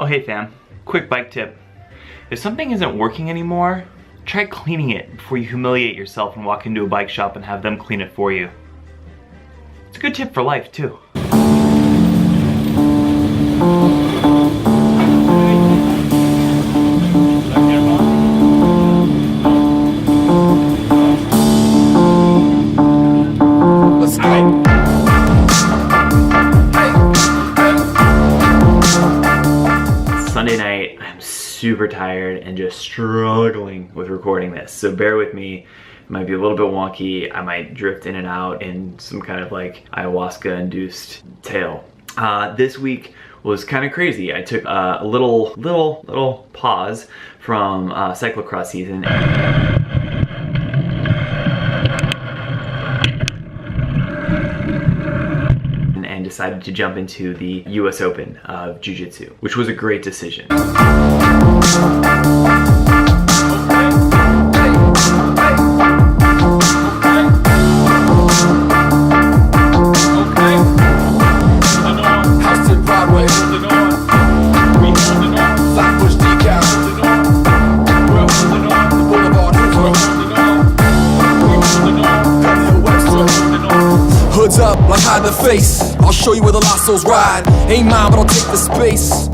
Oh hey fam, quick bike tip. If something isn't working anymore, try cleaning it before you humiliate yourself and walk into a bike shop and have them clean it for you. It's a good tip for life too. Sunday night, I'm super tired and just struggling with recording this, so bear with me. It might be a little bit wonky. I might drift in and out in some kind of like ayahuasca-induced tale. This week was kind of crazy. I took a little pause from cyclocross season. And decided to jump into the US Open of Jiu-Jitsu, which was a great decision. Hoods up like hide the face. I'll show you where the lassos ride. Ain't mine, but I'll take the space.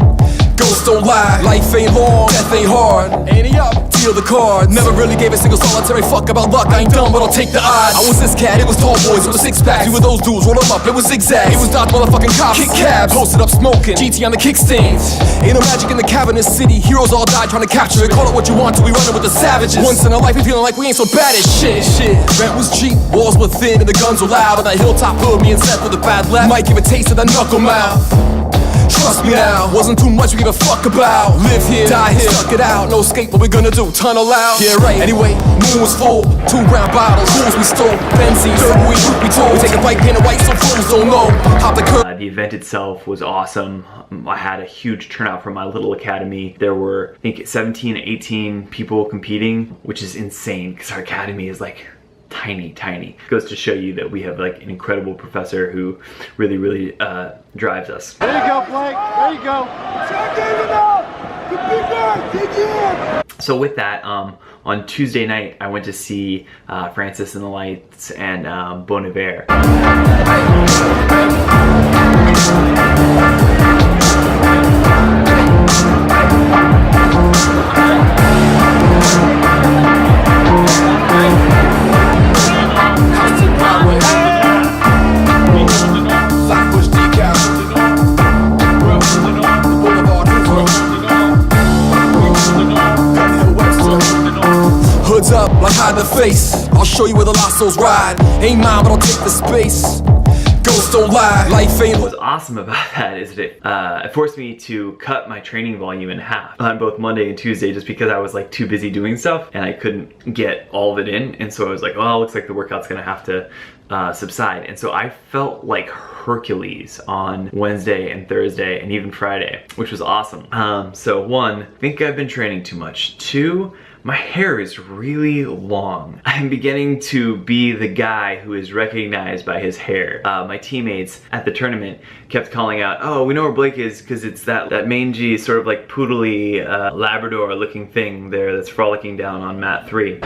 Ghosts don't lie. Life ain't long, death ain't hard. Ain't he up? Deal the cards. Never really gave a single solitary fuck about luck. I ain't dumb, but I'll take the odds. I was this cat, it was tall boys with a six pack. We were those dudes, roll them up, it was zigzag. It was dodge motherfucking cops, kick cabs, posted up smoking, GT on the kickstands. Ain't no magic in the cavernous city. Heroes all die trying to capture it. Call it what you want till we running with the savages. Once in a life we feeling like we ain't so bad as shit. Rent was cheap, walls were thin, and the guns were loud. On that hilltop hood, me and Seth with a bad left. Might give a taste of that knuckle mouth. Trust me now, wasn't too much we give a fuck about. Live here, die here, suck it out. No escape, what we gonna do? Tunnel out. Yeah right. Anyway, moon was full, 2 round bottles, fools we stole, Benzies, we told. We take a bike, paint a white, so fools don't know. Hop the curb. The event itself was awesome. I had a huge turnout from my little academy. There were, I think, 17, 18 people competing, which is insane because our academy is like tiny. Goes to show you that we have like an incredible professor who really drives us. There you go, Blake. There you go. So with that, on Tuesday night, I went to see Francis and the Lights and Bon Iver. Hoods up like hide the face. I'll show you where the lassos ride. Ain't mine, but I'll take the space. Ghosts don't lie. Life ain't. What's awesome about that is that it forced me to cut my training volume in half on both Monday and Tuesday, just because I was like too busy doing stuff and I couldn't get all of it in. And so I was like, well, it looks like the workout's gonna have to subside. And so I felt like Hercules on Wednesday and Thursday and even Friday, which was awesome. So 1, I think I've been training too much. 2, my hair is really long. I'm beginning to be the guy who is recognized by his hair. My teammates at the tournament kept calling out, oh, we know where Blake is because it's that mangy, sort of like poodly Labrador looking thing there that's frolicking down on mat 3.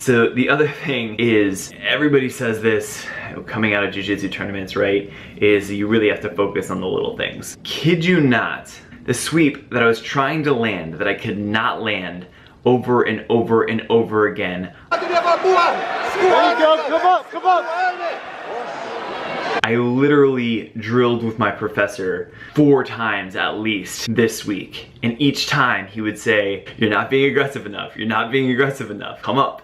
So the other thing is, everybody says this coming out of jiu-jitsu tournaments, right, is you really have to focus on the little things. Kid you not, the sweep that I was trying to land, that I could not land over and over and over again. There you go. Come up. I literally drilled with my professor 4 times at least this week. And each time he would say, you're not being aggressive enough. You're not being aggressive enough. Come up.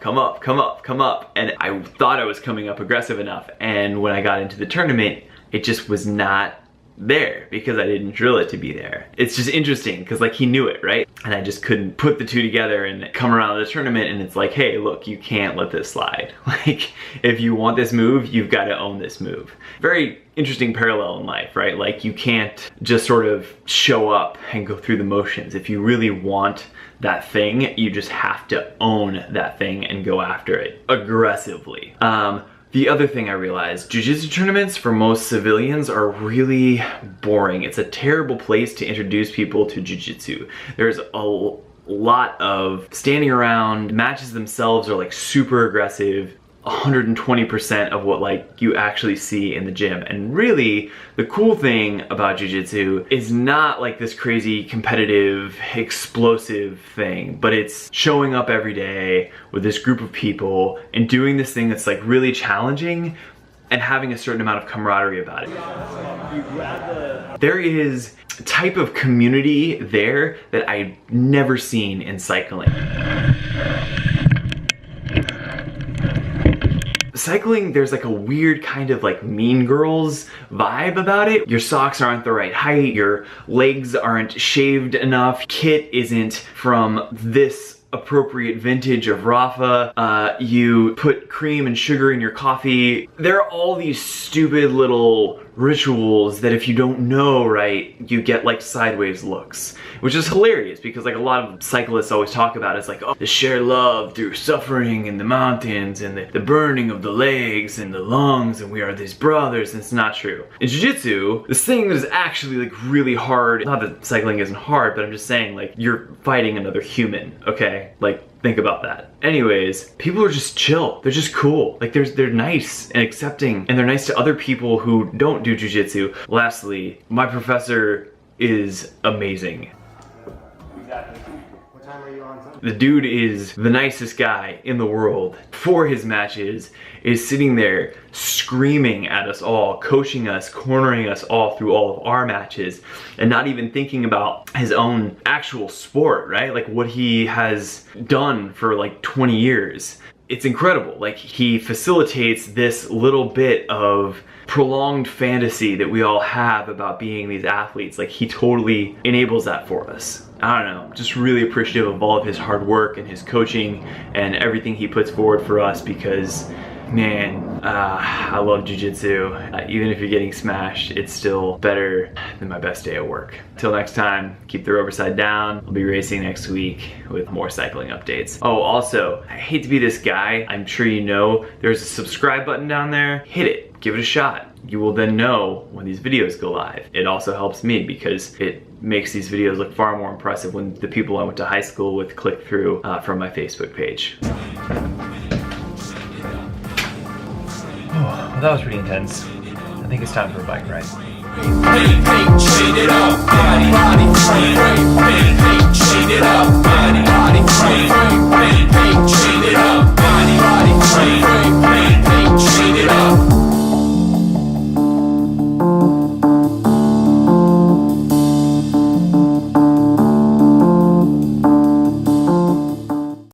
And I thought I was coming up aggressive enough. And when I got into the tournament, it just was not there because I didn't drill it to be there. It's just interesting because like he knew it, right? And I just couldn't put the two together and come around the tournament and it's like, hey, look, you can't let this slide. Like, if you want this move, you've got to own this move. Very interesting parallel in life, right? Like, you can't just sort of show up and go through the motions. If you really want that thing, you just have to own that thing and go after it aggressively. The other thing I realized, jiu-jitsu tournaments for most civilians are really boring. It's a terrible place to introduce people to jiu-jitsu. There's a lot of standing around. Matches themselves are like super aggressive, 120% of what like you actually see in the gym. And really, the cool thing about jiu-jitsu is not like this crazy competitive, explosive thing, but it's showing up every day with this group of people and doing this thing that's like really challenging and having a certain amount of camaraderie about it. There is a type of community there that I've never seen in cycling. Cycling, there's like a weird kind of like Mean Girls vibe about it. Your socks aren't the right height, your legs aren't shaved enough, kit isn't from this appropriate vintage of Rafa, you put cream and sugar in your coffee. There are all these stupid little rituals that if you don't know right, you get like sideways looks, which is hilarious because like a lot of cyclists always talk about it's like, oh, the shared love through suffering in the mountains and the burning of the legs and the lungs and we are these brothers, and it's not true. In jiu-jitsu, this thing that is actually like really hard, not that cycling isn't hard, but I'm just saying like you're fighting another human, okay? Like think about that. Anyways, people are just chill. They're just cool. Like they're nice and accepting, and they're nice to other people who don't do jiu-jitsu. Lastly, my professor is amazing. What time are you on Sunday? The dude is the nicest guy in the world. For his matches, is sitting there screaming at us all, coaching us, cornering us all through all of our matches, and not even thinking about his own actual sport, right? Like what he has done for like 20 years. It's incredible. Like he facilitates this little bit of prolonged fantasy that we all have about being these athletes. Like he totally enables that for us. I don't know, just really appreciative of all of his hard work and his coaching and everything he puts forward for us because, man, I love jiu-jitsu. Even if you're getting smashed, it's still better than my best day at work. Till next time, keep the rubber side down. I'll be racing next week with more cycling updates. Oh, also, I hate to be this guy. I'm sure you know there's a subscribe button down there. Hit it, give it a shot. You will then know when these videos go live. It also helps me because it makes these videos look far more impressive when the people I went to high school with click through from my Facebook page. Oh, that was pretty intense. I think it's time for a bike ride.